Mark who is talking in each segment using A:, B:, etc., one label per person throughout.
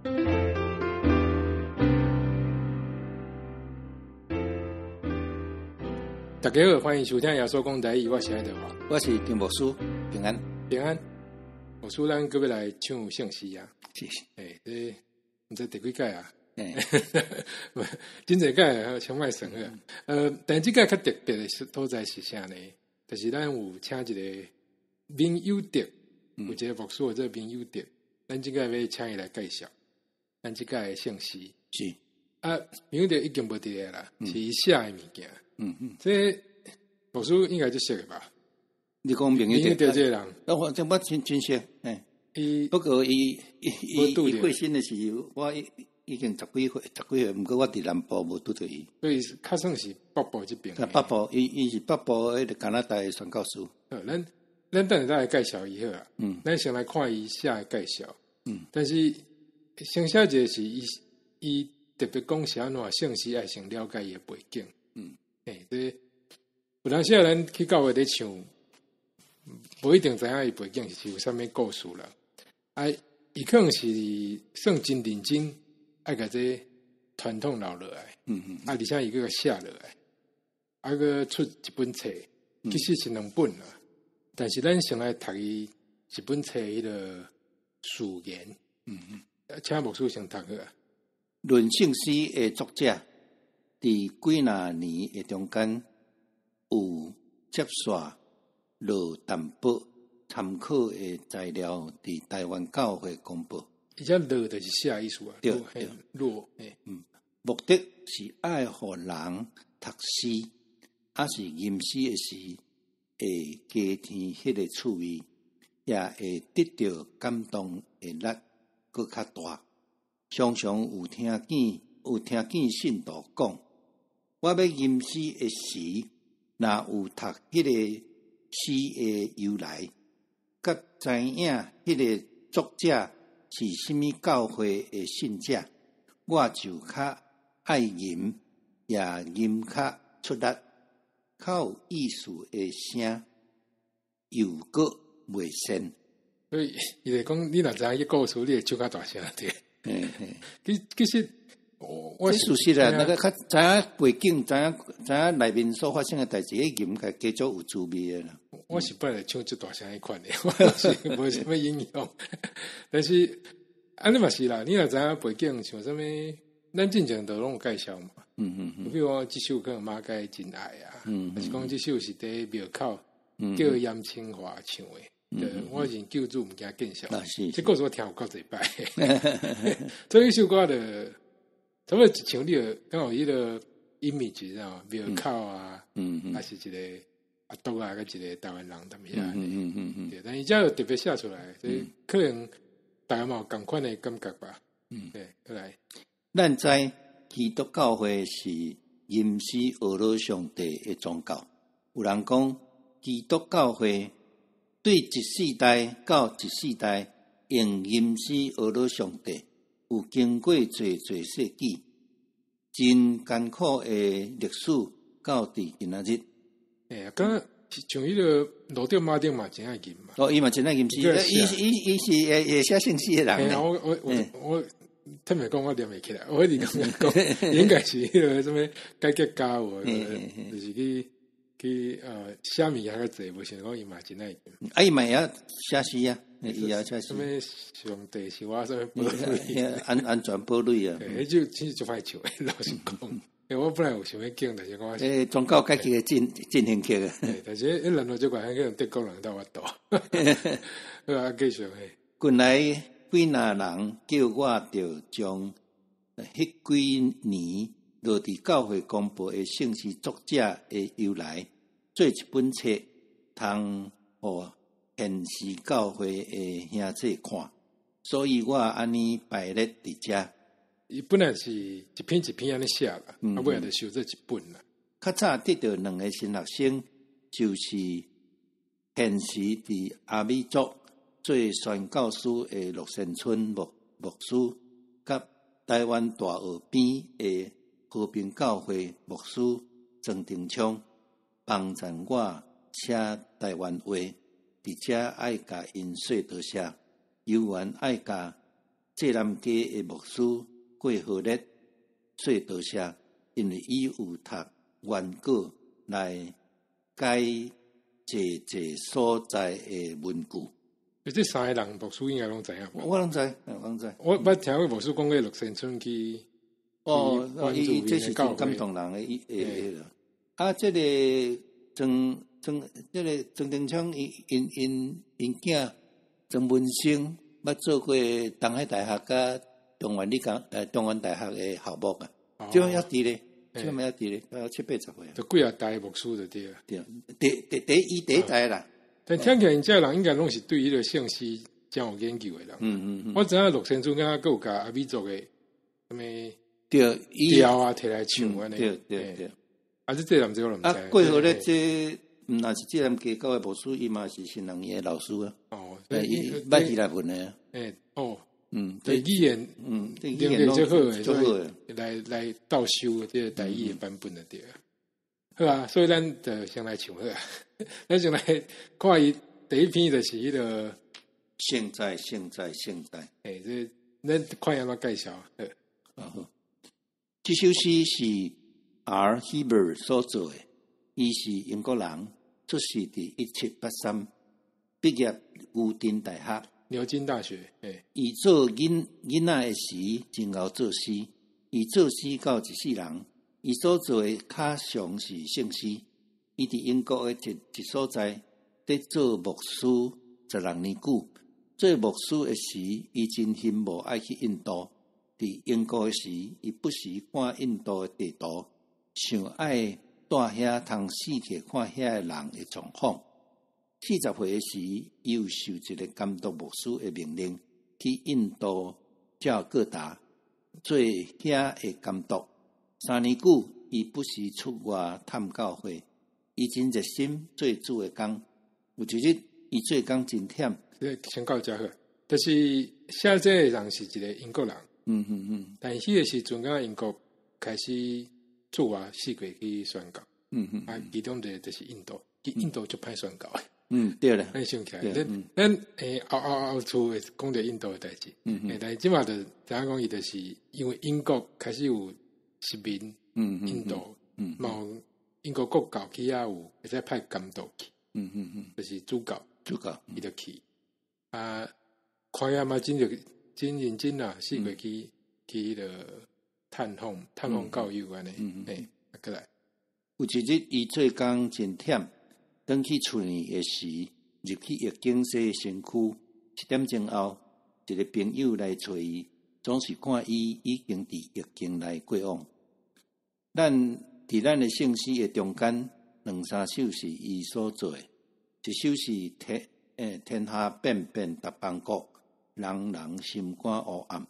A: 大家好，欢迎收听耶稣讲台语，我是爱德华，
B: 我是金牧师，平安
A: 平安。牧师，咱各位来唱圣诗啊，
B: 谢谢。
A: 这唔知第几届啊？
B: 哎，
A: 真侪届cham卖神啊。但这届较特别的所在是啥呢？就是咱有请一个民友德，有一个牧师这民友德，咱这届要请伊来介绍咱这届的圣诗。
B: 是
A: 啊，民友德已经无伫个啦，是伊写的物件。这牧师应该就识个吧？
B: 你讲民友
A: 德这个人，
B: 我真识，不过伊过身的时候，我已经十几岁，毋过我伫南部无拄着伊，
A: 所以较算是北部这边。
B: 北部，伊是北部迄个加拿大的宣教师。
A: 咱等下再来介绍伊好啊。咱先来看伊写的介绍。但是先写一个是伊特别讲是安怎圣诗爱先了解伊的背景。这有当时咱去教会咧唱，无一定知影伊背景是有啥物故事啦。伊可能是算真认真，爱甲这传统留落来。而且伊个写落来，个出一本册，其实是2本啦。但是咱先来读伊一本册迄个序言。请牧师先读好啊。
B: 论圣诗的作者。伫几若年的中间，有接续落淡薄参考的材料，伫台湾教会公布。
A: 而且落就是写意思啊，
B: 对，
A: 落，
B: 目的是爱互人读诗，还是吟诗的时，会加添迄个趣味，也会得到感动的力搁较大。常常有听见信徒讲。我要吟诗的时，若有读迄个诗的由来，甲知影迄个作者是甚物教会的信者，我就较爱吟，也吟较出力，较有意思的声，又搁袂sen
A: 所以伊就讲，你若知影迄故事，你会唱较大声对。其实。
B: 我事实啦，那个较知影背景，知影内面所发生的代志，迄吟个加足有滋味的啦。
A: 我是本来唱最大声迄款的，我是无啥物影响。但是安尼嘛是啦，你若知影背景，像啥物，咱之前都拢有介绍嘛。比如讲，这首可能马街真爱啊，还是讲这首是伫庙口叫严清华唱的。我是救助物件见笑。这故事我听有够侪摆。所以首歌的。差不多一唱你刚好迄个image啊，庙口啊，还是一个阿斗啊，甲一个台湾人踮遐。对，但伊遮特别写出来，所以可能大家嘛有共款的感觉吧。对，过来。
B: 咱知基督教会是吟诗阿罗上帝的宗教，有人讲基督教会对一世代到一世代用吟诗阿罗上帝。有经过侪世纪，真艰苦的历史，到伫今仔日。
A: 刚像迄个罗德马丁嘛，真爱吟嘛。
B: 伊嘛真爱吟诗，伊是会写圣诗的人。
A: 我特别讲，我念袂起来。我一直讲，应该是迄个什么改革家务，就是去写物件较济，无想讲伊嘛真爱吟。
B: 伊嘛也写诗啊。伊也写
A: 什么上帝是我什么堡垒，
B: 安全堡垒啊！
A: 迄就其实就歹唱诶，老实讲。我本来有想要讲，但是我
B: 宗教改革诶进行曲啊。
A: 但是迄难道这款迄种德国人斗我斗？好啊，继续诶。
B: 近来几若人叫我着将迄几年落伫教会公布诶圣诗作者诶由来，做一本册，通互现时教会的兄弟看，所以我安尼排列伫遮。
A: 伊本来是一篇一篇安尼写啦，尾仔就收做一本啦。
B: 较早得到2个新学生，就是现时伫阿美族做宣教师的陆先春牧师，甲台湾大河边的和平教会牧师曾定昌，帮衬我写台湾话。伫遮爱甲因说多谢，有缘爱甲济南街诶牧师过好日，说多谢，因为伊有读原稿来解这所在诶文句。
A: 这三个人牧师应该拢知影。
B: 我拢知，我拢知。
A: 我听过牧师讲过六仙村去。
B: 伊这是真感动人诶，这个曾丁昌因囝曾文生，捌做过东海大学甲中原大学诶校牧啊，即样也伫咧，即样也伫咧，70-80岁。
A: 就几啊代牧师就对了。
B: 对，第一代啦。
A: 但听起来，这人应该拢是对迄个姓氏真有研究诶人。我知影六仙村敢若有甲阿美族诶什么调啊摕来唱安尼。
B: 对。
A: 这人就唔知。
B: 过后咧，这若是济南街教诶牧师，伊嘛是新人诶老师啊。伊捌希腊文诶。
A: 对语言，
B: 语言
A: 最好诶，所以来倒修这个台语诶版本的对。好啊，所以咱就先来唱好啊。咱先来看伊第一篇就是迄个
B: 现在。
A: 这咱看下怎介绍。
B: 这首诗是 R. Heber 所做的，伊是英国人，出世伫1783，毕业牛津大学。
A: 牛津大学。
B: 伊做囡仔的时，真熬做诗。伊做诗到一世人，伊所做的较常是圣诗。伊伫英国的一所在，伫做牧师16年久。做牧师的时，伊真羡慕爱去印度。伫英国的时，伊不时看印度的地图，想爱住遐通四处看遐的人的状况。40岁的时，伊有受一个监督牧师的命令，去印度教各达做遐的监督。3年久，伊不时出外探教会。伊真热心做主的工。有一日，伊做工真忝。
A: 先讲遮好，就是写这个人是一个英国人。但迄个时阵，刚英国开始出外四国去宣教。其中一个就是印度，印度就歹宣教的。
B: 对啦。
A: 咱想起来，咱后厝会讲到印度的代志。但是即马就怎样讲，伊就是因为英国开始有殖民。印度。有英国国教去遐有会使派监督去。就是主教，伊就去。看遐嘛，真认真啦，四国去迄个探访教育安尼。过来。
B: 有一日，伊做工真忝，转去厝里的时，入去疫境西身躯。7点钟后，一个朋友来找伊，总是看伊已经伫疫境内过往。伫咱的圣诗的中间，2-3首是伊所做的。一首是天下变变逐邦国，人人心肝黑暗。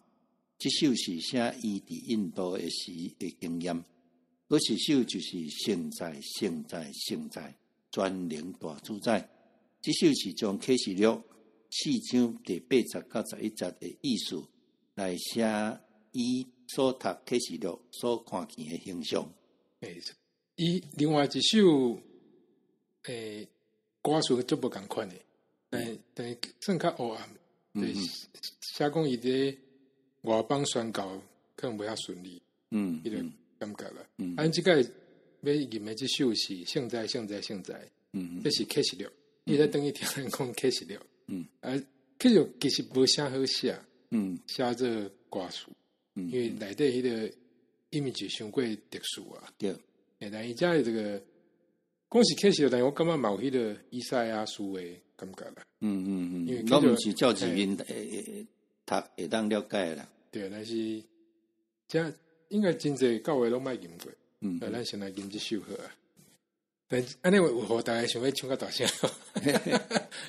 B: 这首是写伊伫印度的时的经验。嗰一首就是现在，全能大主宰。这首是将启示录4章第8节到11节的意思来写伊所读启示录所看见的形象。
A: 伊另外一首歌词足无共款的，但是算较黑暗，就是写讲伊伫外邦宣教可能袂遐顺利。迄个感觉啦。即个要吟的这首是现在。这是启示录。伊在等于听人讲启示录。启示录其实无啥好写。写做歌词。因为内底迄个image伤过特殊啊。
B: 对。
A: 但伊遮这个讲是启示录，但我感觉嘛有迄个以赛亚书的感觉啦。因为
B: 我毋是照字面读会当了解啦。
A: 对，但是遮应该真侪教会拢捌吟过。咱先来吟这首好啊。但安尼有互大家想要唱较大声。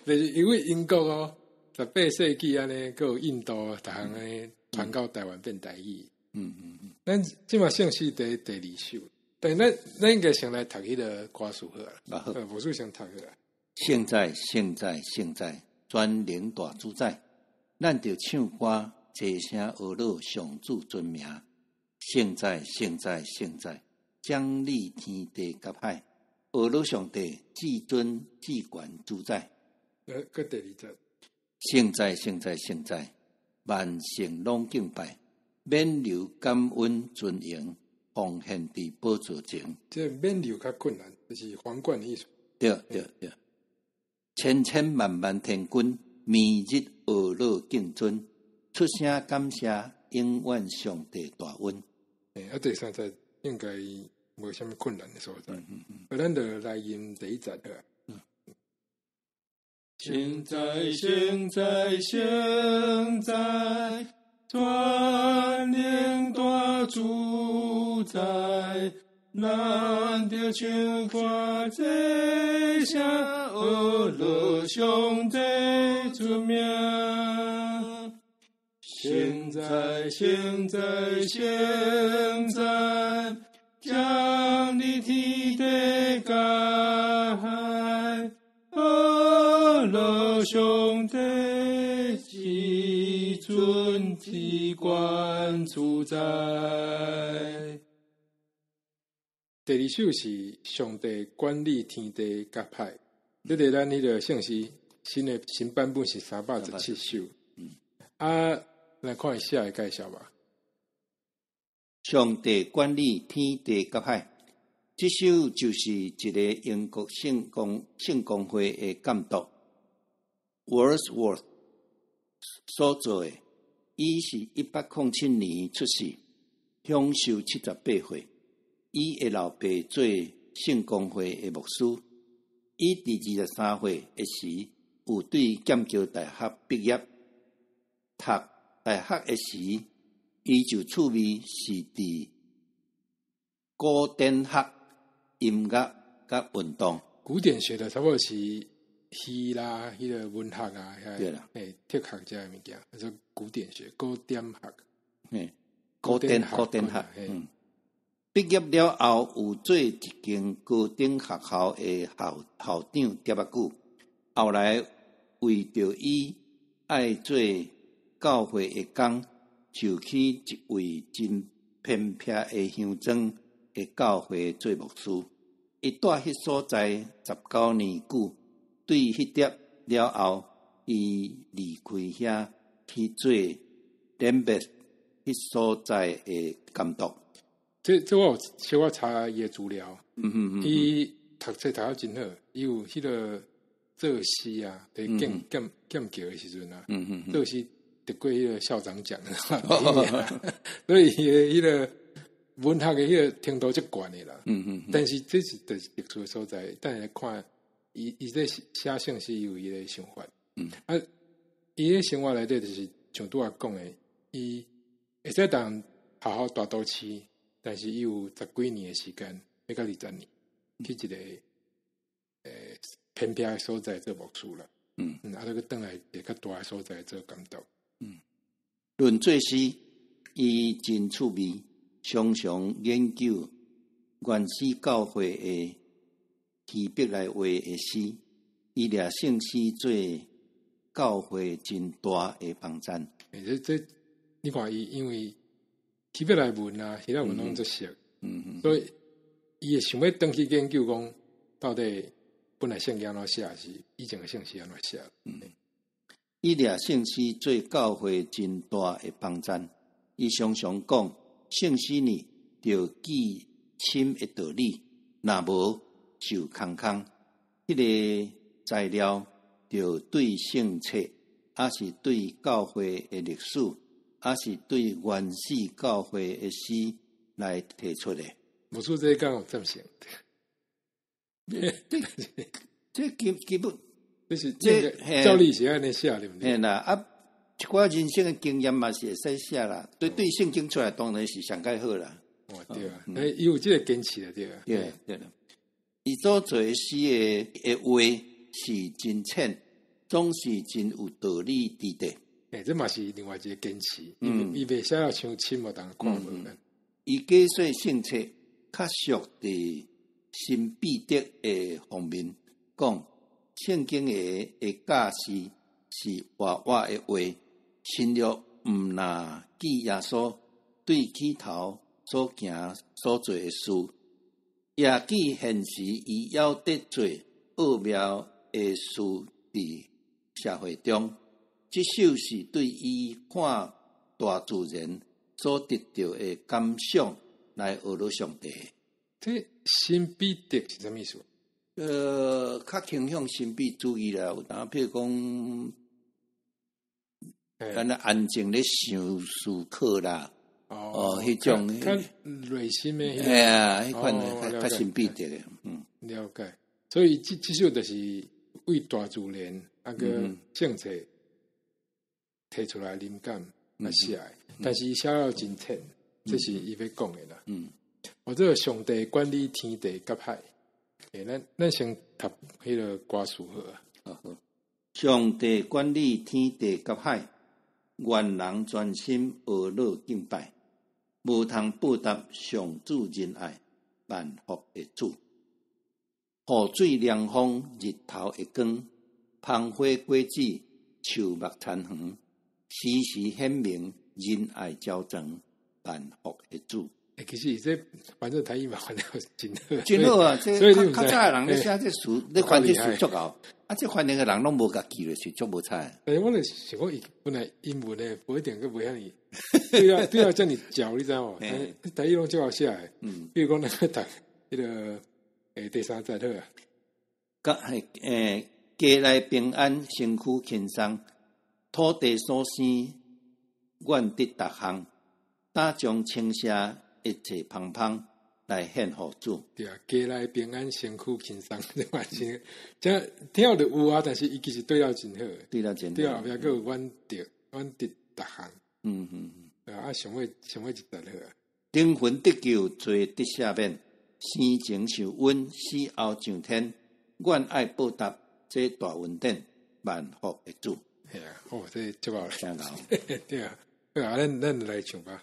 A: 就是因为英国18世纪安尼，佮有印度逐项安传到台湾变台语。咱即嘛圣诗第2首。但咱应该先来读迄个歌词好啊。无事先读好啊。
B: 现在，全能大主宰，咱着唱歌，齐声学乐上主尊名。现在，奖励天地甲海，学乐上帝至尊至权主宰。
A: 个第2节。
B: 现在，万圣拢敬拜，免流感恩尊迎，奉献伫宝座前。
A: 这免流较困难，就是皇冠的意思。
B: 对，千千万万天君，明日俄乐敬尊，出声感谢，永远上帝大恩。
A: 第三节应该无啥物困难的所在。咱就来吟第一节啊。现在，现在，现在，全能大主宰，咱着唱歌这声，俄勒上帝出名。现在，现在，现在，将你天地加海，俄勒上帝是尊之冠主宰。第二首是上帝管理天地甲海，这个咱迄个圣诗新版本是317首。来看下的介绍吧。
B: 上帝管理天地甲海，这首就是一个英国圣公会的监督 Wordsworth 所做的。伊是1807年出世，享受78岁。伊的老爸做圣公会的牧师。伊伫23岁的时，有对剑桥大学毕业。读大学的时，伊就趣味是伫古典学、音乐甲运动。
A: 古典学的差不多是戏啦，迄个文学啊，
B: 对啦，
A: 哲学这物件，叫古典学、古典学。
B: 古典学。毕业了后，有做一间高等学校的校长调久。后来为着伊爱做教会的工，就去一位真偏僻的乡镇的教会做牧师。伊住迄所在19年久，对迄点了后，伊离开遐去做联别迄所在的监督。
A: 这我有小可查伊的资料。伊读册读得真好，伊有迄个作诗啊，在剑桥的时阵啊，作诗得过迄个校长奖，所以迄个文学的迄个程度足悬的啦。但是这是特殊的所在，等来看伊在写圣诗有伊的想法。伊的生活内底就是像拄仔讲的，伊会使当好好大都市。但是伊有10几年的时间，要到20年，去一个偏僻的所在做牧师啦。再去转来一个较大的所在做监督。
B: 论作诗，伊真趣味，常常研究原始教会的希伯来话的诗，伊掠圣诗做教会真大的帮助。
A: 这你看伊因为希伯来文啊，希腊文拢做熟，所以伊会想要登去研究讲，到底本来圣经安怎写是以前的圣诗安怎写。
B: 伊掠圣诗做教会真大的帮助。伊常常讲，圣诗呢着记深的道理，若无就空空。迄个材料着对圣册，还是对教会的历史。还是对原始教会的诗来提出的。
A: 无错，这讲有正性。
B: 这基本，
A: 就是教理是安尼写的，
B: 嘿啦，一寡人生的经验嘛是会使写啦。对圣经出来当然是上介好啦。
A: 对啊，伊有这个坚持的，对啊。
B: 对啦，伊所做的诗的话是真浅，总是真有道理伫地。
A: 这嘛是另外一个坚持，伊袂写到像深无当看无咱。
B: 伊解说圣册较属伫新彼得的方面，讲圣经的教示是活活的话，新约毋若记耶稣对起头所行所做的事，也记现时伊要得做奥妙的事伫社会中。这首是对伊看大自然所得到的感想来学了上帝。
A: 这新彼得是什么意思？
B: 较倾向神秘主义啦，有当譬如讲，咱安静咧想思考啦，迄种
A: 较内心的，
B: 迄款较神秘的，
A: 了解。所以这首就是为大自然个政策提出来灵感来写的，但是写了真浅，这是伊要讲的啦。或者上帝管理天地甲海。咱先读迄个歌词好啊。
B: 上帝管理天地甲海，愿人专心学乐敬拜，无通报答上主仁爱，万福的主。雨水凉风，日头会光，芳花果子，树木田园，时时显明仁爱昭彰，万福的主。
A: 其实这反正台语嘛，反正真好，
B: 真好啊！这较早的人咧写这词，咧翻这词足够，这翻译的人拢无甲记落是足无彩。
A: 我咧想讲，本来英文咧不一点个不遐尼，对啊，叫你教，你知道吗？台语拢足好写的。比如讲那个读迄个第三节好啊。
B: 家内平安，身躯轻松，土地所生，愿得逐项，打将青霞。一切芳芳来献互主，
A: 对啊，家内平安，身躯轻松，这嘛真，这听着有啊，但是伊其实对了真好，
B: 对了真好，
A: 对啊，后壁个愿得逐项，啊，上尾一节好啊。
B: 灵魂得救，罪得赦免，生前受恩，死后上天，愿爱报答这大恩典，万福的主。
A: 系啊，这足够了，
B: 真好，
A: 对啊，好啊，咱来唱吧。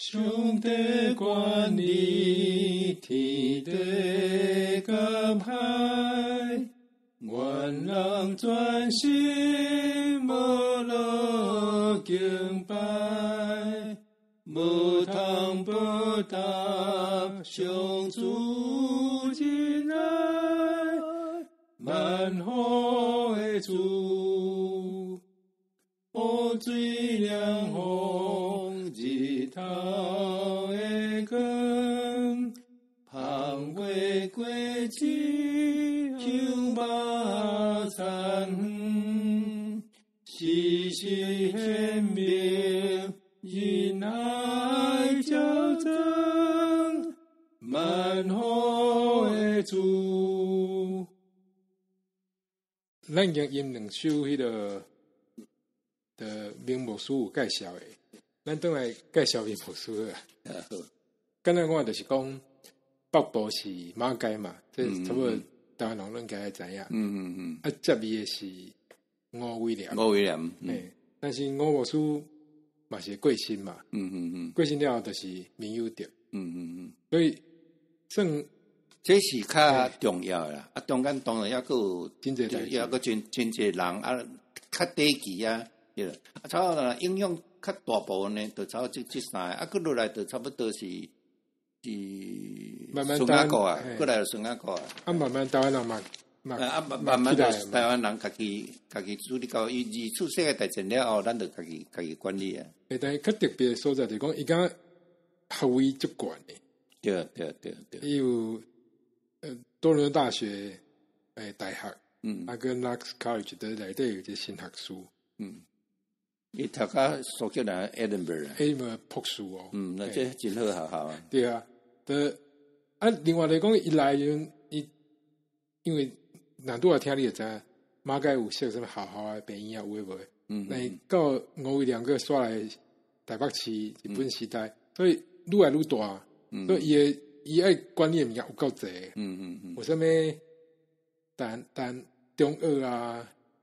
C: 上帝管理天地甲海，愿人专心无落敬拜，无通报答上主仁爱，万福的主，雨水凉风，日头的光，芳花果子，树木田园，时时显明仁爱昭彰，万福的主。
A: 咱已经用两首迄个的名牧师有介绍的，咱倒来介绍名牧师啊。简单讲就是讲，北部是马街嘛，这差不多台湾人应该知影。接伊的是吴威廉。但是吴牧师嘛是过身嘛。过身了后就是民有德。所以算。
B: 这是较重要的啦，中间当然也有
A: 真侪代志，
B: 也有真侪人较低级对啦，差不多影响较大部分呢，就差不多这三个，佮落来就差不多是
A: 慢慢
B: 孙阿国啊，过来就孙阿国啊，
A: 慢慢台湾人嘛，
B: 慢慢台湾人家己处理到伊出世界大战了后，咱就家己管理啊。
A: 但是较特别的所在就是讲，伊讲学位足悬的，
B: 对，
A: 伊有。多伦多大学大学，跟 Lux College 的内底有一个新学士，
B: 伊读甲苏格兰 Edinburgh
A: 博士哦，
B: 那这真好学校啊。
A: 对啊，另外来讲，伊来源因为难度啊，听你就知影，马街有设什么学校啊、病院啊，有诶无诶？那到吴威廉个刷来台北市日本时代，所以愈来愈大，所以伊爱管理诶物件有够济，有啥物但中二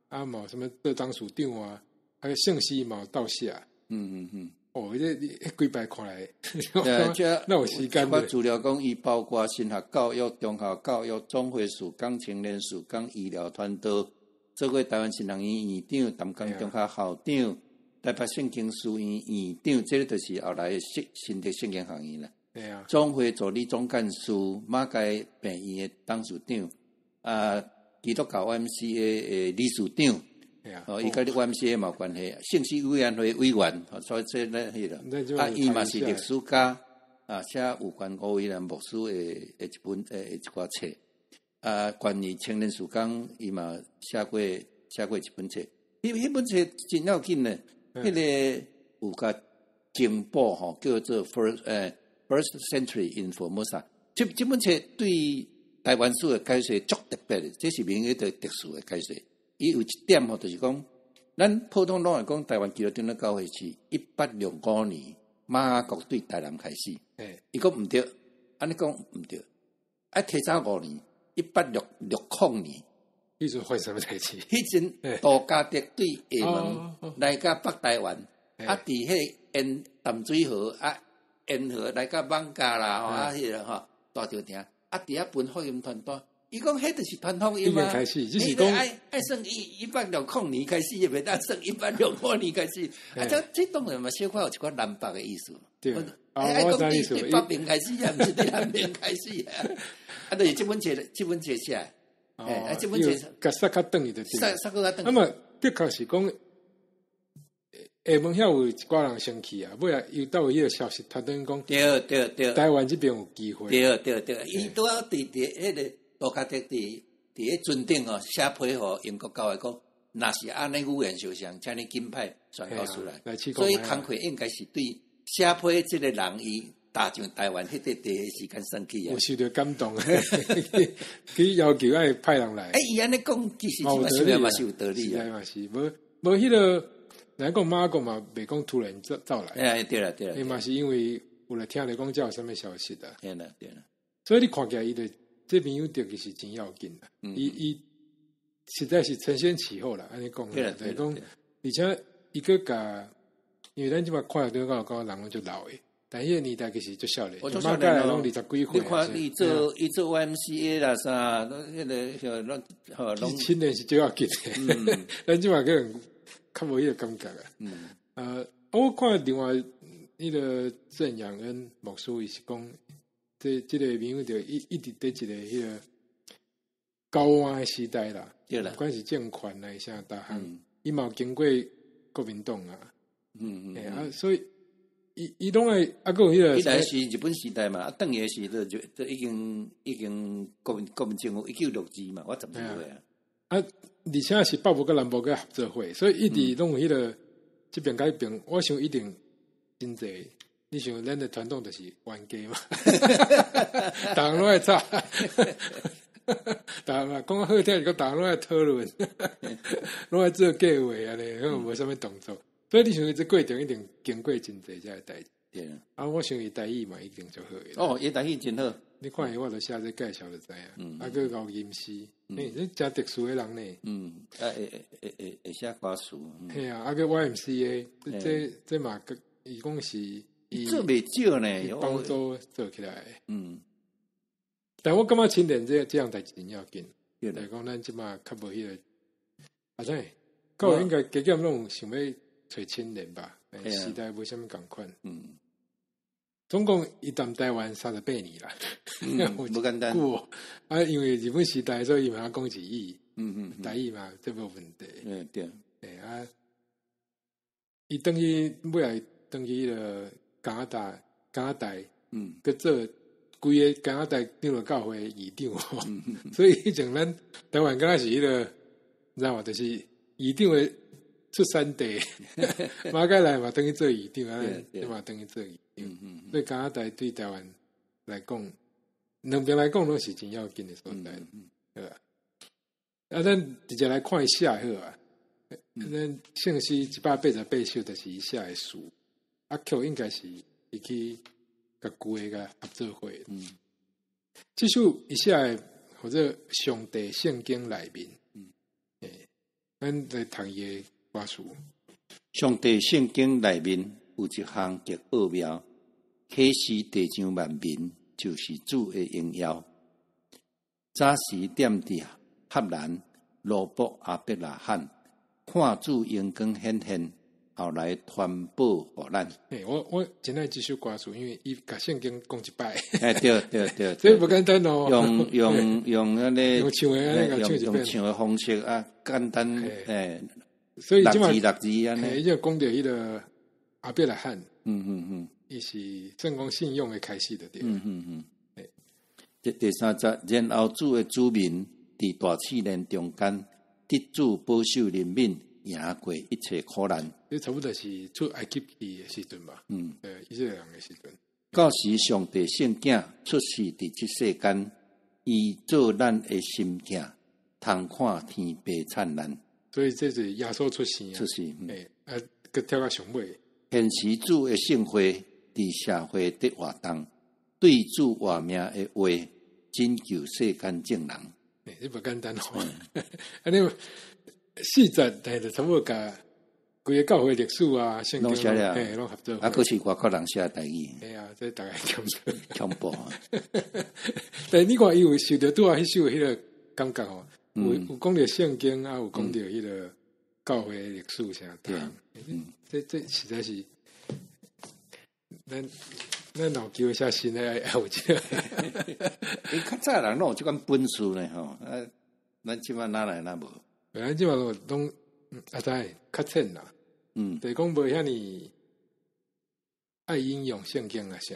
A: 啊，嘛什么做当署长啊，还有姓氏嘛到下，这几摆看来，那有时间。
B: 我资料讲，伊包括新学教育、中校教育、总会属港青年属港医疗团队，做过台湾新人院院长、淡江中学校长、台北圣经书院院长，这个就是后来新的圣经学院啦。总会助理总干事，马街病院的董事长，基督教 YMCA 的理事长，伊甲你 YMCA 嘛有关系，信息委员会委员，所以这咧迄个，伊嘛是历史家，写有关吴伟南牧师诶一本一寡册，关于青年时光，伊嘛写过一本册，迄本册真要紧呢，迄个有甲警报吼，叫做 First Century in Formosa， 这本册对台湾史诶解说足特别诶，这是另一个特殊诶解说。伊有一点吼，就是讲，咱普通拢会讲台湾基督教教会是1865年马国对台南开始。伊讲毋对，安尼讲毋对，提早5年，1860年。
A: 迄阵发生什么代志？
B: 迄阵杜家德对厦门来甲北台湾，伫迄沿淡水河沿河来甲艋舺啦，迄个吼大条埕，伫遐分福音传单。伊讲，迄就是传福音啊！
A: 开始，就是讲
B: 爱算160年开始，也袂当算165年开始。这当然嘛，小可有一寡南北的意思。
A: 对，
B: 我讲伫北边开始，也毋是伫南边开始啊。就是这本册写，这本册
A: 甲萨较等于就
B: 萨较等。
A: 那么的确是讲，厦门遐有一寡人生气啊，尾仔又到迄个消息，他等于讲，
B: 对，
A: 台湾这边有机会。
B: 对，伊都要伫迄个。杜家德伫迄尊顶哦，写批互英国教会讲，若是安尼语言相像，请你紧派传告出来。所以工课应该是对写批即个人伊踏上台湾迄个第一时间生气啊！
A: 我受到感动，佢要求爱派人来。
B: 伊安尼讲，其实嘛是有道理
A: 啊，是无迄个来讲马国嘛，袂讲突然走来。
B: 对啦，
A: 伊嘛是因为有来听你讲，才有啥物消息的。
B: 对啦。
A: 所以你看起来伊的。这朋友着其实真要紧啦，伊实在是承先启后啦，安尼讲，就是讲，而且伊个甲，因为咱即马看到到人拢就老诶，但迄个年代其实就少年，马家来拢20几岁。
B: 你看伊做YMCA 啦啥，迄个
A: 拢青年是最要紧诶，咱即马个人较无迄个感觉啊。我看另外迄个郑阳恩牧师伊是讲。这个朋友就一直在一个迄个高湾的时代啦，不管是政权来啥大项，伊嘛有经过国民党啊，所以伊拢会还有迄个。
B: 迄来是日本时代嘛，等于是就已经国民政府1962嘛，我12岁啊。
A: 而且是北部跟南部个合作会，所以一直拢有迄个这边改变，我想一定真济。你想咱的传统就是冤家嘛，逐人拢爱吵，逐人讲好听，个逐人拢爱讨论，拢爱做计划啊咧，可能无啥物动作。所以你想这过程一定经过真济遮个代志。
B: 对
A: 啊，我想伊台语嘛一定就好诶。
B: 哦，伊台语真好。
A: 你看伊我著写这介绍就知影。啊，个搞吟诗，这真特殊诶人呢。
B: 会写歌词。
A: 嘿啊，个 YMCA， 这嘛个伊讲是。
B: 做袂少呢，
A: 帮助做起来。但我感觉青年这样代志真要紧。来讲，咱即马较无迄个，啊真，教育应该加减拢想要找青年吧？时代无啥物共款。总共伊踮台湾38年啦，
B: 无简单。
A: 啊，因为日本时代，所以伊嘛讲日语，台语嘛，这无问题。
B: 对。
A: 啊，伊等于尾来等于迄个。加拿大，佮做规个加拿大长老教会议长，所以以前咱台湾敢若是迄个，你知道吗？就是议长的出产地，马家来嘛等于做议长啊，对嘛等于做议长。所以加拿大对台湾来讲，两边来讲拢是真要紧的所在，对吧？啊，咱直接来看一下好啊。咱姓氏188首，就是以下的书。啊 ，Q 应该是伊去甲规个合作会。这首以下或者上帝圣经内面，咱来读伊个话术。
B: 上帝圣经内面有一项极奥妙，启示地上万民，就是主的荣耀。早时踮伫赫兰、罗伯阿伯拉罕，看主荣光显现。后来传播互咱。
A: 我真爱这首歌词，因为伊甲圣经讲一摆。
B: 对，
A: 所以不简单哦。
B: 用那个
A: 用唱的
B: 方式啊，简单
A: 所以即嘛
B: 六字安尼，
A: 伊就讲到迄个阿伯拉罕，伊是正讲信用的开始的对。
B: 第30，然后主的子民伫大试炼中间，得主保守人民，赢过一切苦难。
A: 这差不多是出埃及记的时阵吧。以色列人的时阵。
B: 到时上帝圣囝出世伫即世间，伊做咱的心囝，通看天白灿烂。
A: 所以这是耶稣出生啊。
B: 出世，
A: 佮跳到上尾。
B: 现时主的圣会伫社会得活动，对主活命的话，拯救世间正人。
A: 这不简单哦。安尼40，但是差不多甲规个教会历史啊，圣经拢合作。
B: 可是外国人写台语。
A: 这大概
B: 恐怖。
A: 但你看，伊有受到拄啊迄首迄个感觉哦，有讲到圣经啊，有讲到迄个教会历史啥的。这实在是，咱脑球写新的爱有这个。
B: 伊较早人拢有即款本事呢吼，咱即摆哪来哪无？
A: 咱即摆拢知较浅啦。就是讲无遐尼爱引用圣经啊啥。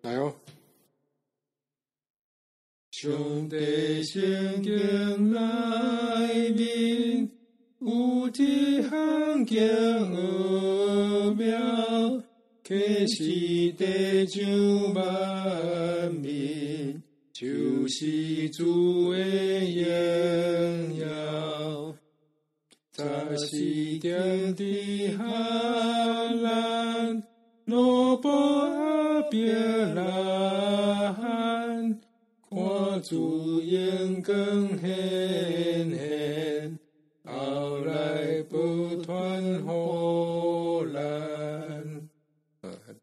A: 来哦。
C: 上帝圣经内面有一项经奥妙，启示地上万民，就是主的荣耀。早时定伫哈兰，罗波阿别拉罕，看主眼光显现，后来不断荷兰。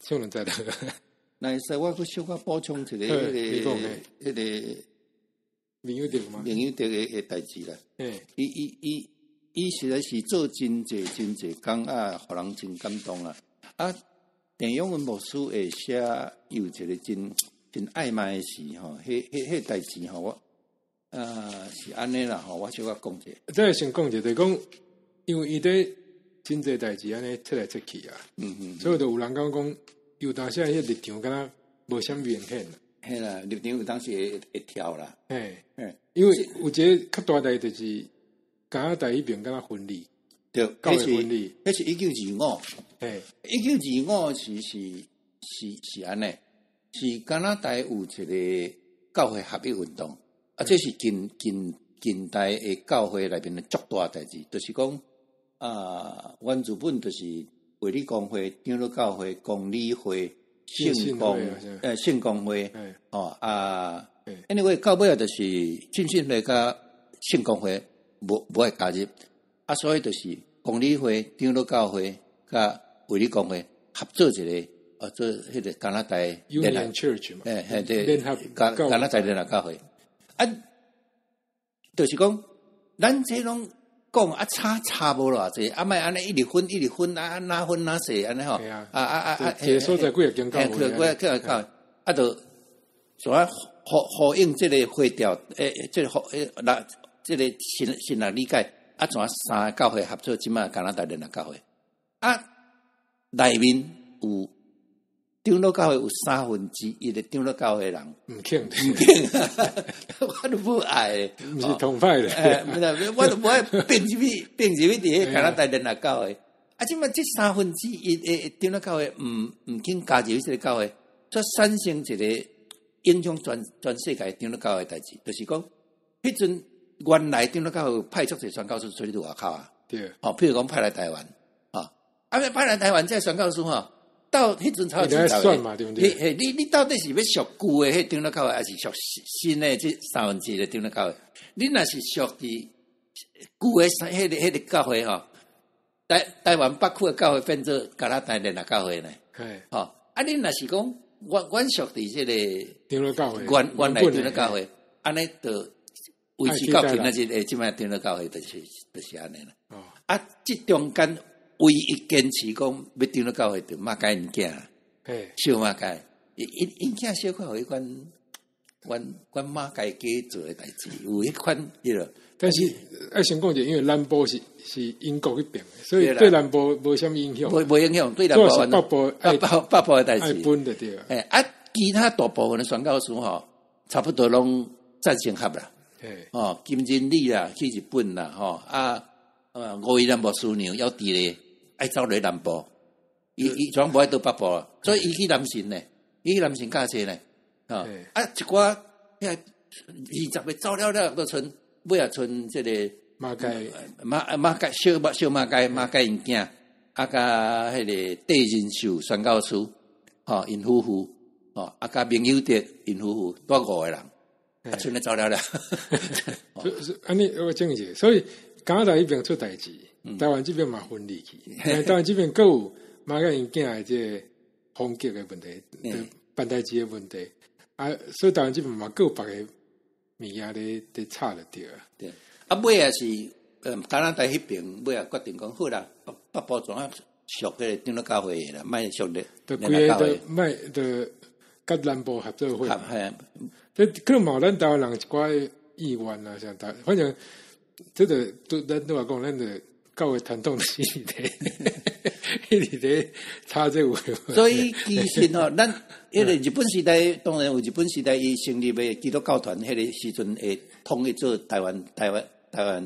A: 唱人在的。
B: 那使我去小可补充一个迄个
A: 民有德嘛，
B: 民有德的代志啦。伊实在是做真侪工啊，互人真感动啊！田永文牧师会写有一个真暧昧的事吼，迄代志吼，我是安尼啦吼，我小可讲者。
A: 再先讲者，就是讲，因为伊伫真侪代志安尼出来出去啊，所以就有人讲，有当时迄立场敢若无啥明显。
B: 嘿啦，立场有当时会跳啦。
A: 因为有一个较大代就是。加拿大迄边敢若分离，
B: 对，
A: 教会分离，
B: 迄是1925。1925是安尼，是加拿大有一个教会合一运动，这是近代的教会内面的足大代志，就是讲原日本就是卫理公会、长老教会、公理会、圣公会，anyway 到尾啊，就是浸信会甲圣公会。无爱加入，所以就是公理会、长老教会、甲卫理公会合作一个，做迄个加拿大
A: 联合 Church 嘛，
B: 联合加拿大联合教会。就是讲，咱这拢讲差无偌济，莫安尼一直分哪分哪细安尼吼。
A: 这个所在几个间教会，
B: 就所呼应这个会调，这个新人理解怎3个教会合作，即马加拿大联合教会内面有长老教会有1/3的长老教会人
A: 唔肯，
B: 我都不爱，
A: 唔是同派的。
B: 我都不爱变入去伫加拿大联合教会。即马这1/3的长老教会唔肯加入这个教会，所产生一个影响全世界长老教会代志，就是讲迄阵。原来长老教会派出一宣教师出去伫外口啊，
A: 对，
B: 譬如讲派来台湾，派来台湾这宣教师到迄阵才有知道
A: 算嘛，对不对？
B: 你到底是要属旧的迄长老教会，还是属新的这1/3的长老教会？你若是属伫旧的迄个教会台湾北区的教会变做加拿大联合教会呢？你若是讲阮属伫这个
A: 长老教会，
B: 原来长老教会，安尼就。维持到今仔日，即摆长老教会就是安尼啦。即中间唯一坚持讲要长老教会，就马介因囝，小马介，因囝小可互迄款阮马家家做诶代志，有迄款迄落。
A: 但是先讲者，因为南部是英国迄边的，所以对南部无啥物影响。
B: 无影响，对南部
A: 主要是
B: 北部诶代志。
A: 爱分的对啊。
B: 其他大部分诶宣教士吼，差不多拢赞成合啦。金真理啦，去日本啦，吴威南牧师娘要伫咧，爱走咧南部，伊全部爱到北部啦，所以伊去南神呢，伊去南神教册呢，一寡遐20个走了都剩尾啊剩即个
A: 马街
B: 小马街因囝，甲迄个戴仁秀宣教师，因夫妇，甲明友德因夫妇，多5个人。剩咧走了。
A: 安尼我讲一下，所以加拿大迄边出代志，台湾这边嘛分离去，台湾这边各有马家因囝的这风格的问题，办代志的问题，所以台湾这边嘛各有别个物件咧差了对啊。
B: 对，尾也是加拿大迄边尾也决定讲好啦，北部怎啊属迄个长老教会啦，卖属咧。
A: 就规个都卖就甲南部合作会。这可能嘛，咱台湾人一寡意愿啊，像反正这个咱都话讲，咱的教会传统是伫咧差这有。
B: 所以其实咱迄个日本时代，当然有日本时代伊成立的基督教团，迄个时阵会统一做台湾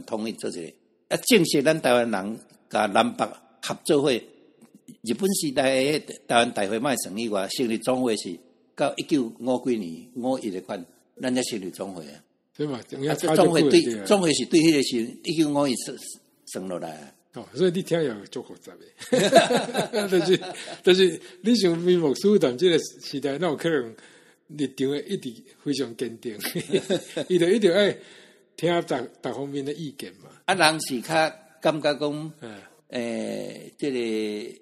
B: 统一做一个。正式咱台湾人甲南北合作会，日本时代台湾大会卖成立话，成立总会是。到1950几年51的款，咱才成立总会啊。
A: 对嘛？
B: 总会是对迄个是1951算落来
A: 啊。所以你听也足复杂的。但是你像民牧师团这个时代，那有可能立场一直非常坚定，伊就一定爱听各方面的意见嘛。
B: 人是较感觉讲，这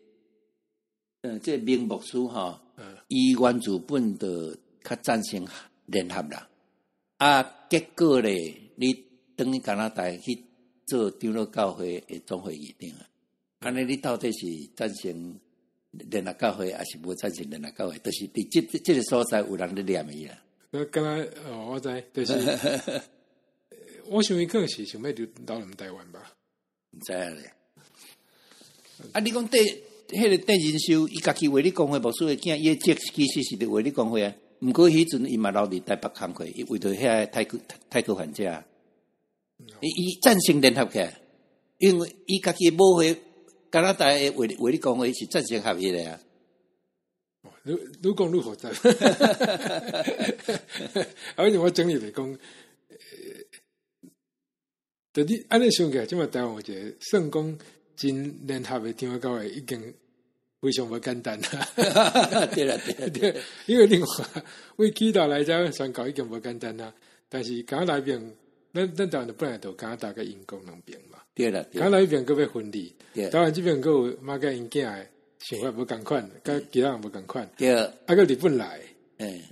B: 个民牧师吼。伊原自本就较赞成联合啦，结果咧，你等于加拿大去做长老教会的总会议定啊，安尼你到底是赞成联合教会，还是无赞成联合教会？就是伫这个所在有人咧念伊啦。
A: 刚才我知，就是我想伊可能是想要留咱台湾吧，
B: 唔知咧。你讲迄个邓仁修，伊家己为你讲话，牧师的囝，伊即其实是伫为你讲话啊。毋过迄阵伊嘛留伫台北工课，伊为着遐泰国患者，伊赞成联合起来，因为伊家己无会加拿大的为你讲话是赞成合一的啊。
A: 愈讲愈复杂，而且我整理来讲，就你安尼想起来，即嘛台湾有一个算讲。真联合的长老教会已经非常不简单啦。
B: 对啦，
A: 因为另外为起头来讲，宣教已经不简单啦。但是加拿大边，咱台湾本来就加拿大跟英国两边嘛。
B: 对啦，
A: 加拿大那边佫要分离，台湾这边佫有马甲因囝的想法无共款，甲其他人无共款。
B: 对，
A: 个日本来，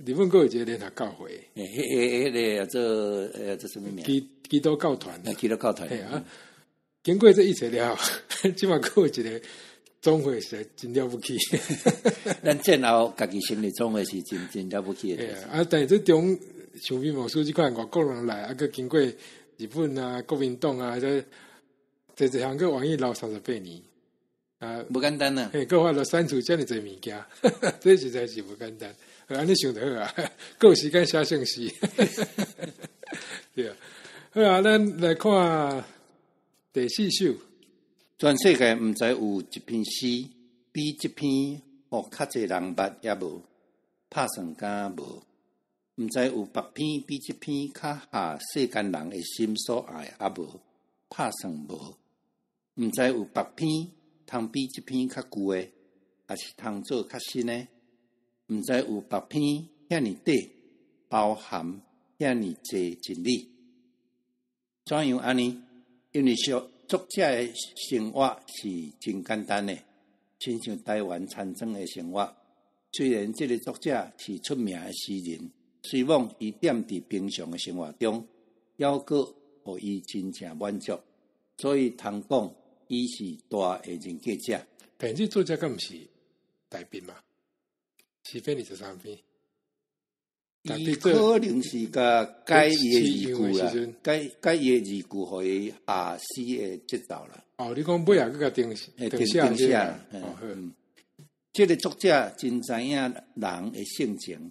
A: 日本佫有一个联合教会，
B: 迄个做什么名？
A: 基督教团，
B: 基督教团。
A: 经过这一切了，即嘛佫有一个总会是真了不起。
B: 咱战后家己成立总会是真了不起的。
A: 但是这种像民牧师即款外国人来，佫经过日本啊、国民党啊，这项佫愿意留38年啊，
B: 不简单啊！
A: 佫法度删除遮尔侪物件，这实在是不简单。安尼想得好啊，佫有时间写信息。对啊，好啊，咱来看。第4首，
B: 全世界毋知有一篇诗，比这篇互较侪人捌也无，拍算敢无？毋知有别篇比这篇较下世间人的心所爱也无，拍算无？毋知有别篇通比这篇较旧的，也是通做较新的？毋知有别篇遐尼短，包含遐尼侪真理？怎样安尼？因为作者的生活是真简单的，亲像台湾田庄的生活。虽然这个作者是出名的诗人，希望伊踮伫平常的生活中，还佫互伊真正满足，所以通讲伊是大的人格者。
A: 但这作者敢毋是大兵嘛？4篇23篇，
B: 伊可能是甲改伊字句啦，改伊字句，互伊下诗诶节奏啦。
A: 哦，你讲尾啊，佮定下，
B: 这个作者真知影人诶性情，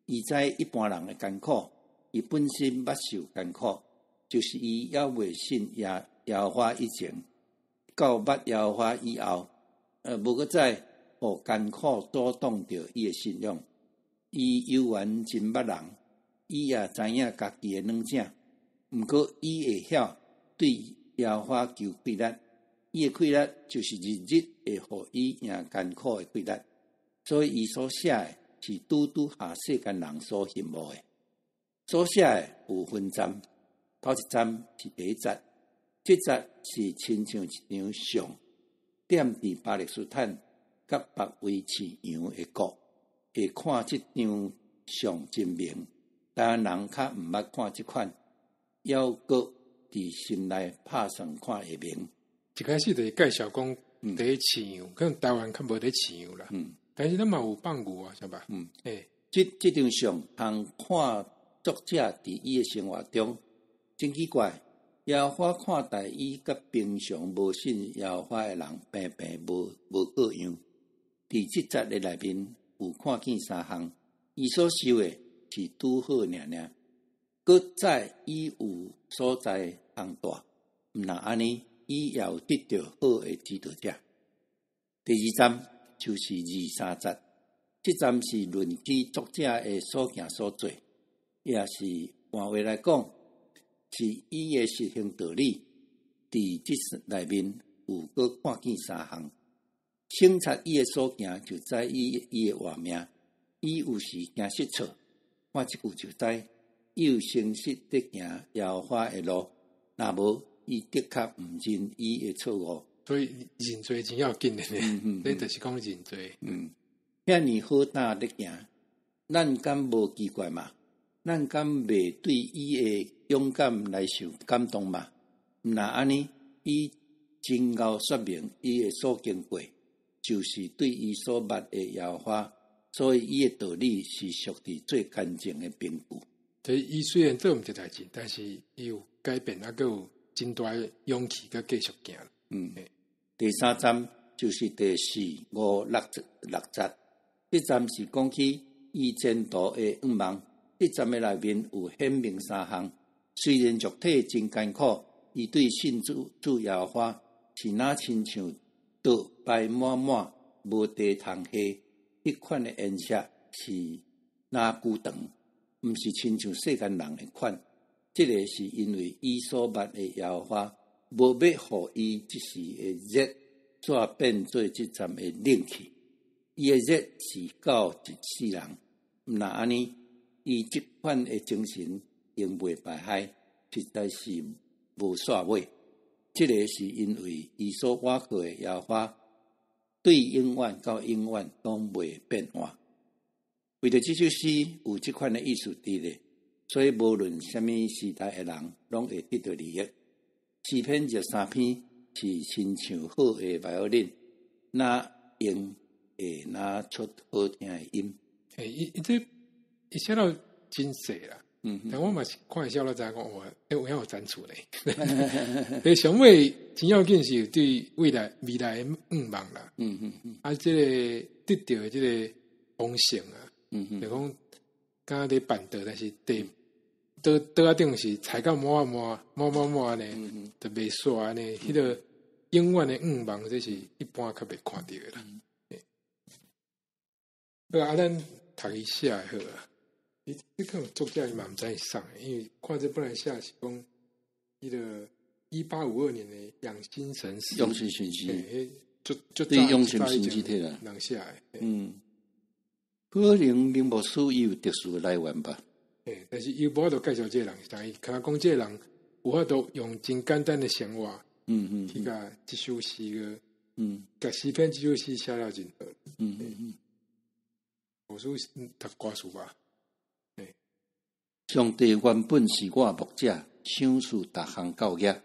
B: 伊知一般人诶艰苦，伊本身捌受艰苦，就是伊也未信耶和华以前，到捌耶和华以后，无个再互艰苦阻挡着伊诶信仰。伊犹原真捌人，伊也知影家己诶软正，毋过伊会晓对耶和华求气力。伊诶气力就是日日会互伊赢艰苦诶气力，所以伊所写诶是拄下世间人所羡慕诶。所写诶有分站，头一站是第一节，这节是亲像一张相，点伫巴勒斯坦甲北威市洋诶国，会看即张相真明，但人较毋捌看即款，要搁伫心内拍算看会明。
A: 一开始就是介绍讲第一饲养，可能台湾较无伫饲养啦。但是咱嘛有放牛啊，是吧？
B: 即张相通看作者伫伊诶生活中，真奇怪。耶和华看待伊甲平常无信耶和华诶人，平平无各样。伫即节诶内面有看见3项，伊所受诶是拄好尔尔，搁再伊有所在宏大，毋若安尼。伊也有得到好诶指导者。第二站就是2、3节，这站是论起作者诶所行所做，也是换话来讲，是伊诶实行道理。伫即内面有搁看见3项，清察伊诶所行，就知伊诶活命。伊有时行失错，看即句就知，伊有诚实伫行耶和华诶路，若无。伊的确毋认伊诶错误，
A: 所以认罪真要紧诶呢。你就是讲认罪。
B: 遐尼好胆咧行，咱敢无奇怪嘛？咱敢袂对伊诶勇敢来受感动嘛？毋若安尼，伊真够说明伊诶所经过，就是对伊所捌诶耶和华，所以伊诶道理是属于最干净诶凭据。
A: 所以伊虽然做毋对代志，但是伊有改变，还佫有真大勇气，佮继续行。
B: 第3站就是第4、5、6节，这站是讲起伊前途的愿望。这站的内面有显明3项，虽然肉体真艰苦，伊对信主耶和华是那亲像稻白满满，无地通下，迄款的颜色是那久长，毋是亲像世间人的款。这个是因为伊所捌的耶和华无要互伊即时的热转变做即站的冷气，伊的热是到一世人，毋若安尼，伊即款的精神永袂败坏，实在是无煞尾。这个是因为伊所倚靠的耶和华对永远到永远拢袂变化。为着即首诗有即款的意思伫咧。所以无论什么时代的人，拢会得到利益。诗篇13篇是亲像好的violin，那用会拿出好听的音。
A: 伊写到真细啦，但我嘛是看写到知影讲，有遐有赞助咧。诶，上尾真要紧是对未来的愿望啦。即个得到的即个丰盛啊，就讲敢若伫办道，但是倒啊顶是菜到满呢，就袂煞呢。迄个永远的愿望，这是一般较袂看到的啦。好啊，咱读伊写的好啊。你看作者伊嘛毋知伊送的，因为看这本来写是讲迄个1852年的养心神师，
B: 养心神师，
A: 就
B: 对养心神师体啦，
A: 人写的。
B: 可能名牧师有特殊的来源吧。
A: 但是伊无法度介绍这个人，但伊看讲这个人有法度用真简单的闲话，去甲这首诗个，甲诗篇这首诗写了真好。牧师读歌词吧。
B: 上帝原本是我牧者，赏赐逐项教业，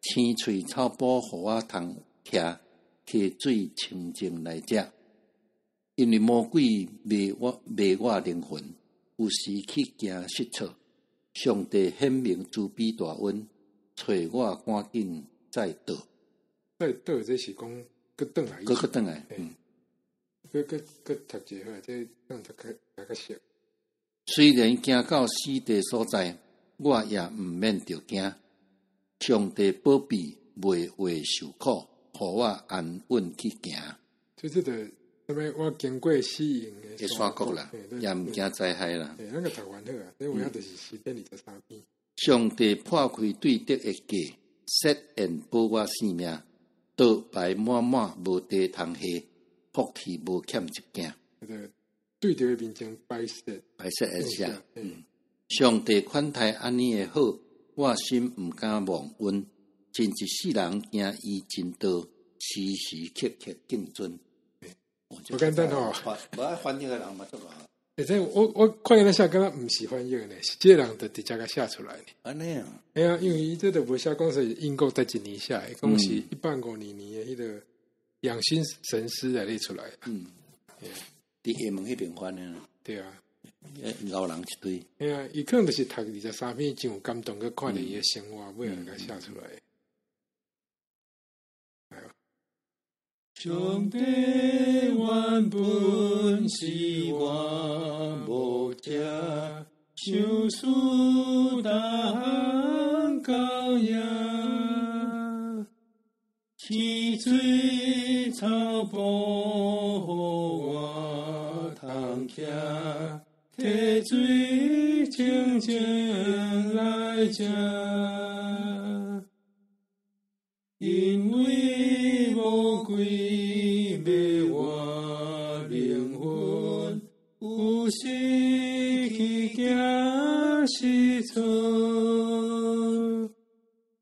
B: 青翠草埔互我通徛，溪水清净来食。因为魔鬼迷我灵魂。有时去行失措。上帝显明慈悲大恩，找我赶紧再倒。
A: 再倒这是讲搁转来，
B: 搁转来，
A: 搁读一下，这让读较熟。
B: 虽然行到死地所在，我也毋免着惊。上帝保庇，袂会受苦，互我安稳去行。
A: 就这个，什么我经过死荫的
B: 山谷啦，也毋惊灾害啦。
A: 那个读完好啊，这有影就是10:23篇。
B: 上帝破开对敌的计，设宴保我性命，倒牌满满无地通下，福气无欠一件。
A: 对敌的面前摆设
B: 而下。上帝款待安尼的好，我心毋敢忘恩。真一世人行伊真道，时时刻刻敬尊。
A: 不简单吼，
B: 无爱翻译的人嘛，做啊。
A: 这我看见那下，敢若毋是翻译呢，是这个人就直接甲写出来呢。
B: 安尼啊？
A: 哎呀，因为伊这都无写讲是英国第几年写的，讲是1852年的迄个养心神师来列出来。
B: 伫厦门迄边翻的。对啊，老人一堆。
A: 哎呀，伊可能就是读23篇，真有感动，佮看着伊的生活，尾来甲写出来。
C: 上帝原本是我无者，受死当羔羊，溪水草保护我通徛，溪水清清来吃，因为魔鬼买我灵魂，有时去行失措，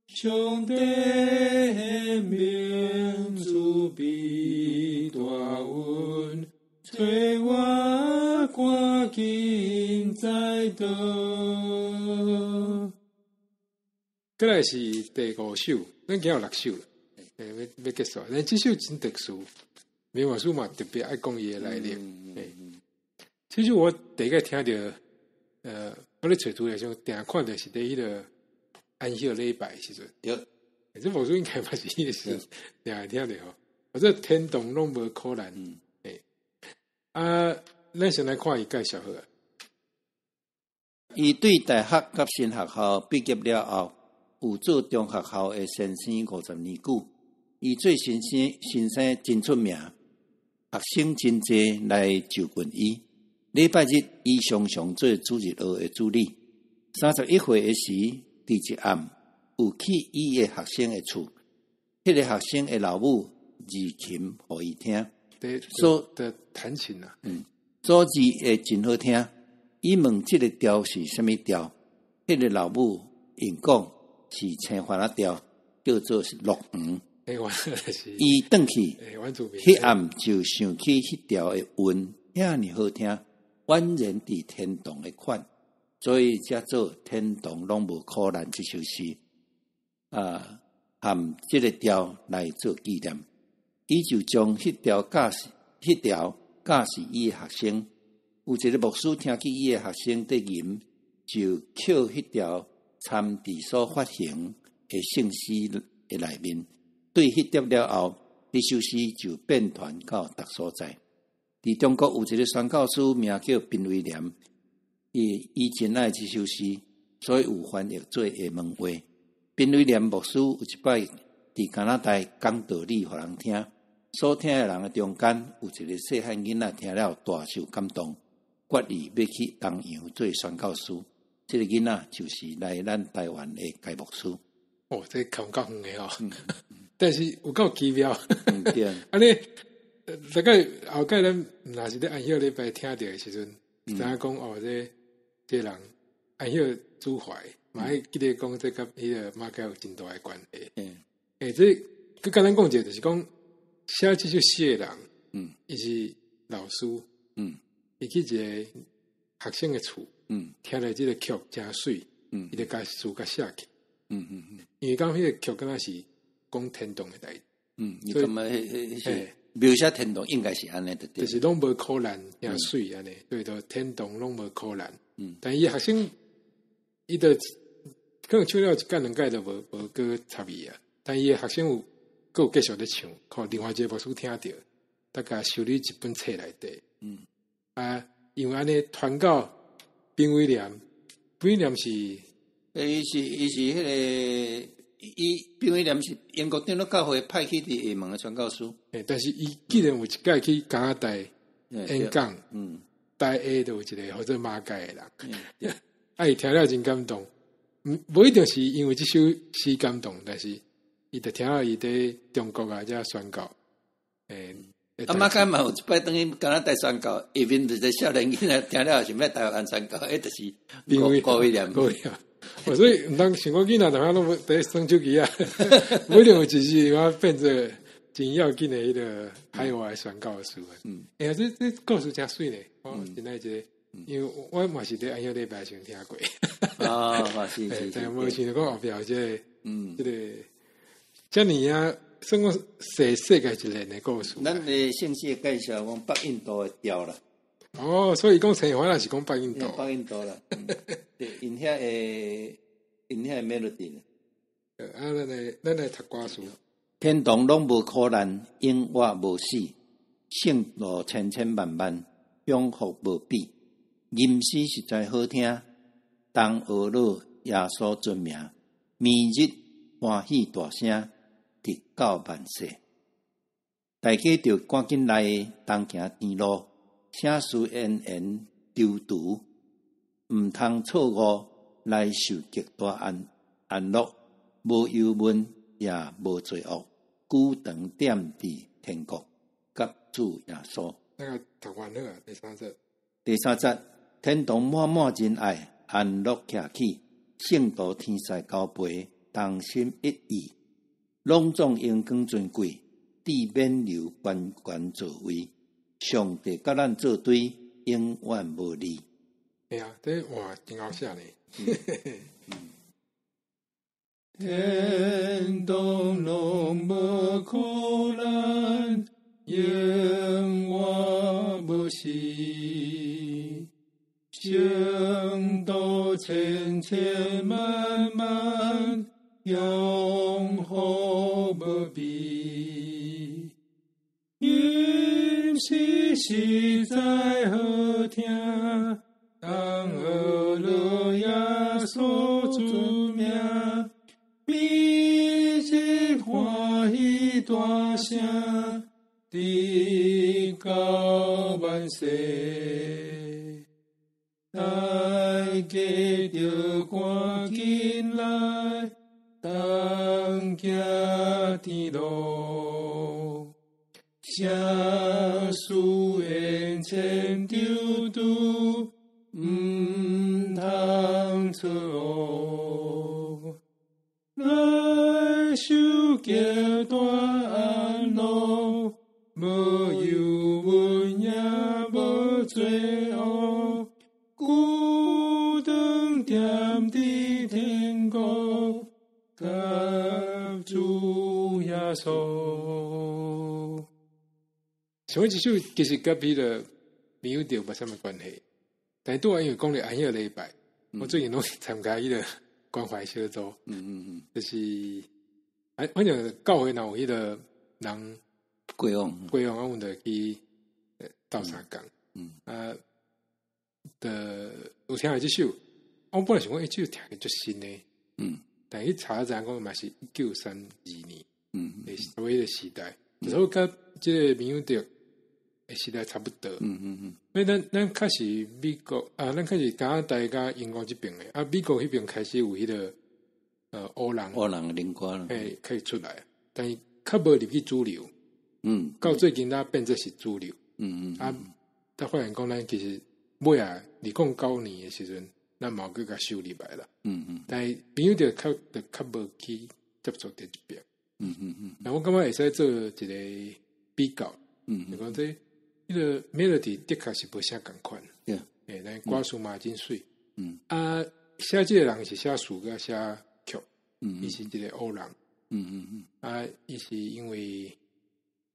C: 上帝显明慈悲大恩，找我赶紧再倒。
A: 再来是第5首，咱今有6首了。要结束，但这首真特殊，明华书嘛特别爱讲伊的来历。其实我第一个听到，我咧找资料上，定看到是伫迄个安息礼拜时阵。这部书应该嘛是迄个时，定会听到吼。或者天动拢无可能。咱先来看伊介绍好啊。
B: 伊对大学甲新学校毕业了后，有做中学校的先生50年久。伊做先生真出名，学生真侪来就近伊。礼拜日，伊常常做主日学的助理。31岁的时，伫一暗有去伊的学生的厝，迄个学生的老母二琴互伊听，
A: 所的弹琴啊，
B: 组字会真好听。伊问即个调是啥物调？迄个老母应讲是青花仔调，叫做是乐园。伊转去，迄暗就想起迄条的韵，遐尼好听，宛然伫天堂的款，所以才做天堂拢无可能这首诗。含即个调来做纪念，伊就将迄条教示伊的学生。有一个牧师听见伊的学生在吟，就捡迄条参伫所发行的圣诗的内面。对迄碟了后，迄首诗就变传到各所在。伫中国有一个宣教师名叫宾威廉，伊真爱这首诗，所以有翻译做厦门话。宾威廉牧师有一摆伫加拿大讲道理互人听，所听的人的中间有一个细汉囡仔听了大受感动，决意要去东洋做宣教师。这个囡仔就是来咱台湾的该牧师。
A: 这感觉远的哦。但是有够奇妙，安尼大概后盖咱若是咧安息礼拜听到的时阵，知影讲这人安息主怀，嘛爱记得讲这甲迄个马甲有真大的关系。这佮简单讲者，就是讲写这首诗的人，伊是老师，伊去一个学生的厝，听了这个曲真水，伊就甲书甲写起，因为讲迄个曲敢若是。讲天堂的代志，
B: 你感觉描写天堂应该是安尼的，
A: 就是拢无可能遐水安尼，对着天堂拢无可能。但伊学生伊的可能唱了一届两届都无个插伊啊，但伊的学生有继续咧唱，看另外一个牧师听到，大概收你一本册内底。因为安尼传到兵威廉是，
B: 伊是迄个。伊兵威廉是英国长老教会派去伫厦门的传教士，
A: 但是伊既然有一届去加拿大演讲，大 A 就有一个或者马界的人，伊听了真感动，无一定是因为这首诗感动，但是伊就听到伊在中国啊遮宣告，
B: 马界嘛有一摆等于加拿大宣告，下面一个少年囡仔听了想要台湾宣告，就是郭威廉。
A: 所以唔当想讲囡仔，大家拢无在耍手机啊，不一定有一时我变做真要紧的迄个海外宣告的书。这故事真水呢，真爱一个，因为我嘛是伫安息礼拜前听过。
B: 是，
A: 但无想到讲后壁这个遮尼啊，算讲世界一连的故事。
B: 咱的姓氏介绍讲北印度的调啦。
A: 所以讲陈华那是讲北印度。
B: 北印度啦，对，因遐的 melody。
A: 咱来读歌词。
B: 天堂拢无可能，永活无死，圣路千千万万，享福无比。吟诗实在好听，当学老耶稣尊名，明日欢喜大声，直到万世。大家着赶紧来当行天路。请事言丢毒，毋通错误来受极大安乐，无忧闷也无罪恶，久长点伫天国，甲主耶稣。
A: 那个读完了，
B: 第三节，天堂满满仁爱，安乐客起，圣道天使交陪，同心一意，隆重荣光尊贵，地免流关关座位。上帝甲咱作对，永远无离。
A: 这话真好写呢。
C: 天堂拢无可能，永远无死。圣道千千万万，永恒无比。吟诗实在好听，当学老耶稣尊名，明日欢喜大声，直到万世。大家着赶紧来，当行天路。写诗言前丢毒，毋通错误。来受极大安乐，无忧闷也无罪恶，久长点伫天国，甲主耶稣。
A: 像这首其实跟彼的没有没什么关系，但对我因为讲了安息礼拜，我最近拢参加伊个关怀小组，就是反正教会若有迄个人
B: 过往，
A: 我阮就去斗相共，有听到这首，我本来想讲这首听起足新的，但去查一查讲嘛是1932年，所谓的时代，所以甲这个民谣调时代差不多。因为咱开始美国咱开始加拿大甲英国这边的美国迄边开始有迄个欧人
B: 灵歌
A: 开始出来，但是较无入去主流。到最近咱变作是主流。咱发现讲咱其实尾2009年的时阵，咱嘛有甲收入来啦。但是民谣调较无去接触伫这边。那我感觉会使做一个比较，就讲这迄个 melody 的确是无啥共款，但歌词嘛真水，写这个人是写词甲写曲，伊是一个欧人，伊是因为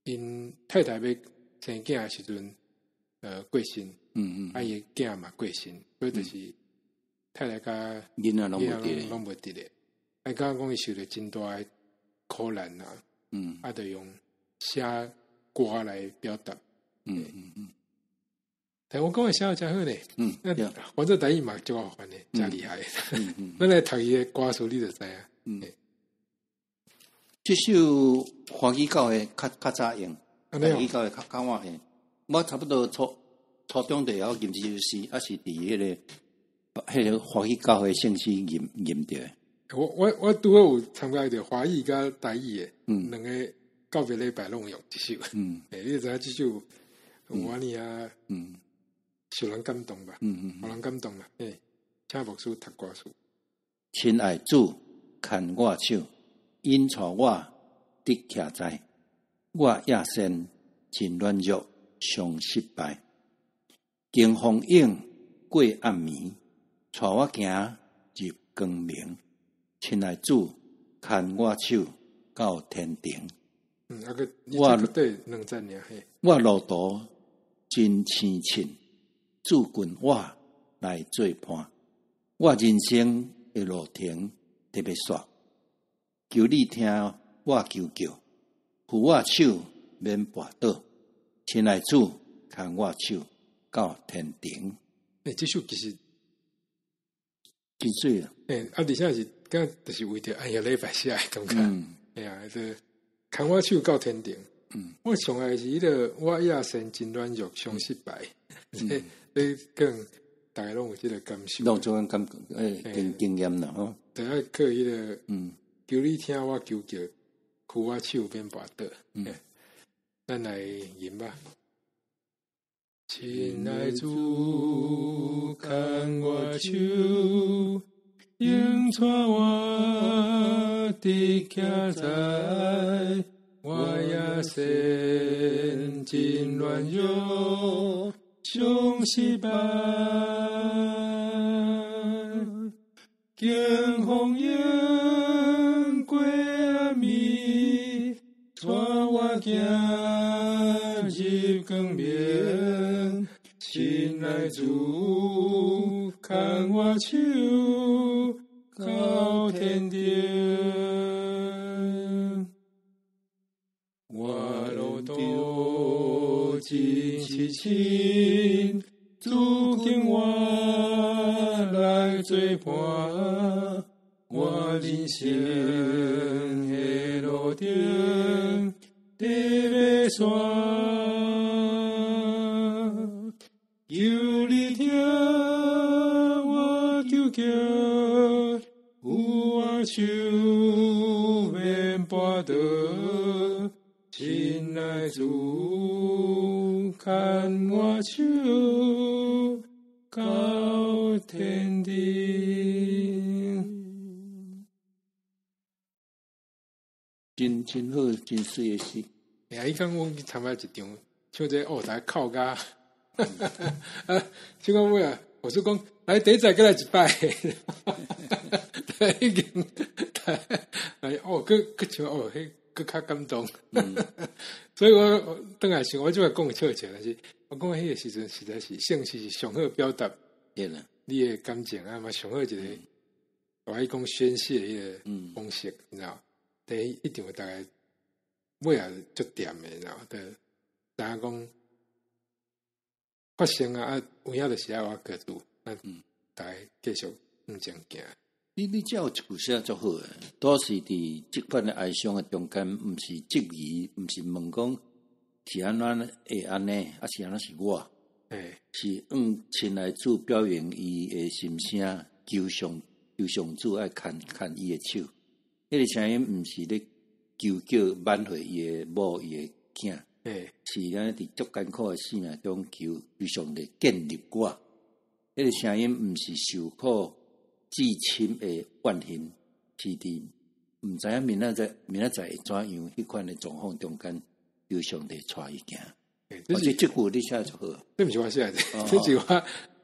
A: 因太太要生囝的时阵，过身，啊伊囝嘛过身，所以就是太太甲
B: 囡仔拢
A: 无伫咧，啊刚讲伊受着真大的苦难啊，啊，就用写歌来表达，但我讲的写得真好呢，那反正台语嘛就好烦的，真厉害，咱来读伊的歌词，你就知影。
B: 这首华语教的较早用，华语教的较晚用。我差不多初中就要吟这首诗，还是伫迄个华语教的圣诗吟着。
A: 我拄好有参加着华语甲台语的，两个告别礼拜拢用这首。你就知影这首有安尼啊，受人感动吧？互人感动啦。请牧师读歌词。
B: 亲爱主，牵我手，引带我得徛在，我野身真软弱，上失败。经风影过暗暝，带我行入光明。亲爱主，牵我手到天庭。我
A: 对两赞尔嘿。
B: 我路途真青青，主君我来做伴。我人生的路程特别煞，求你听我求救，扶我手免跋倒。亲爱主，牵我手到天庭。
A: 这首其实
B: 真水啊！
A: 而且是刚就是为着哎呀礼拜写的感觉，哎呀，这牵我手到天庭。我上爱是迄个我野身真软弱，上失败。这更大家拢有这个感受，
B: 拢种感经验啦吼。
A: 就爱靠迄个求你听我求救，扶我手免跋倒。咱来吟吧。亲爱主，牵我手，引带我得徛在，我野身真软弱，上失败。经风影过暗暝，带我行入光明。亲爱主，牵我手到天庭。我路途真凄清，主君我来做伴。我人生的路程特别煞，求你听我求救，扶我手免跋倒。亲爱主，牵我手到天庭。
B: 真好，真水的诗。
A: 伊讲我去参加一场，唱这舞台靠家，唱到尾啊，我是讲来第一再过来一摆，已经，佮唱迄佮较感动，所以我当来想，我就来讲笑笑，但是我讲迄个时阵实在是圣诗是上好表达，你的感情啊嘛上好一个，我讲宣泄迄个方式，你知道？第一定会大概尾也足掂的，然后就大家讲发生啊，有影就是爱我各自，大家继续前行。
B: 你这有一句写足好诶，都是伫即款的哀伤的中间，毋是质疑，毋是问讲是安怎会安尼，啊是安怎是我，是亲爱主表扬伊的心声，求上主爱牵伊的手。迄个声音毋是咧求救挽回伊诶某伊诶囝，是咱伫足艰苦诶生命中求上帝建立我。迄个声音毋是受苦至深诶怨恨，是伫毋知影明仔载会怎样迄款诶状况中间，求上帝带伊行。这句你写就好，
A: 这毋是我写的，这句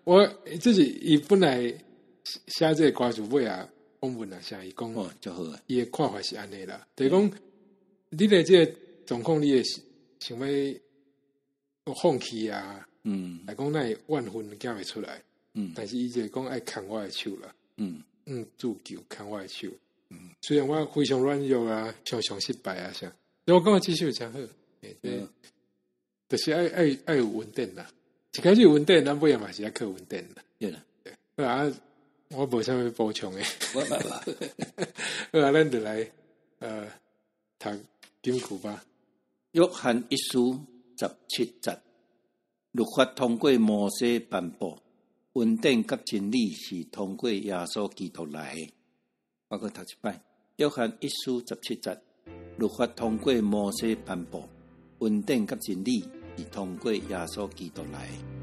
A: 我自己伊本来写这个歌词尾啊。访问啊，像伊讲，伊的看法是安尼啦，就是讲，你的这个状况，你的想要放弃啊，来讲那万分行袂出来，但是伊就讲爱牵我的手啦，祝求牵我的手，虽然我非常软弱啊，常常失败啊啥，但我感觉这首真好，就是爱有稳定啦，一开始有稳定，咱尾嘛是要靠稳定啦，
B: 对啦，
A: 啊，我无啥物补充诶，咱就来读金句吧。
B: 约翰一书17节，律法通过摩西颁布，稳定甲真理是通过耶稣基督来的。我搁读一摆，约翰一书17节，律法通过摩西颁布，稳定甲真理是通过耶稣基督来的。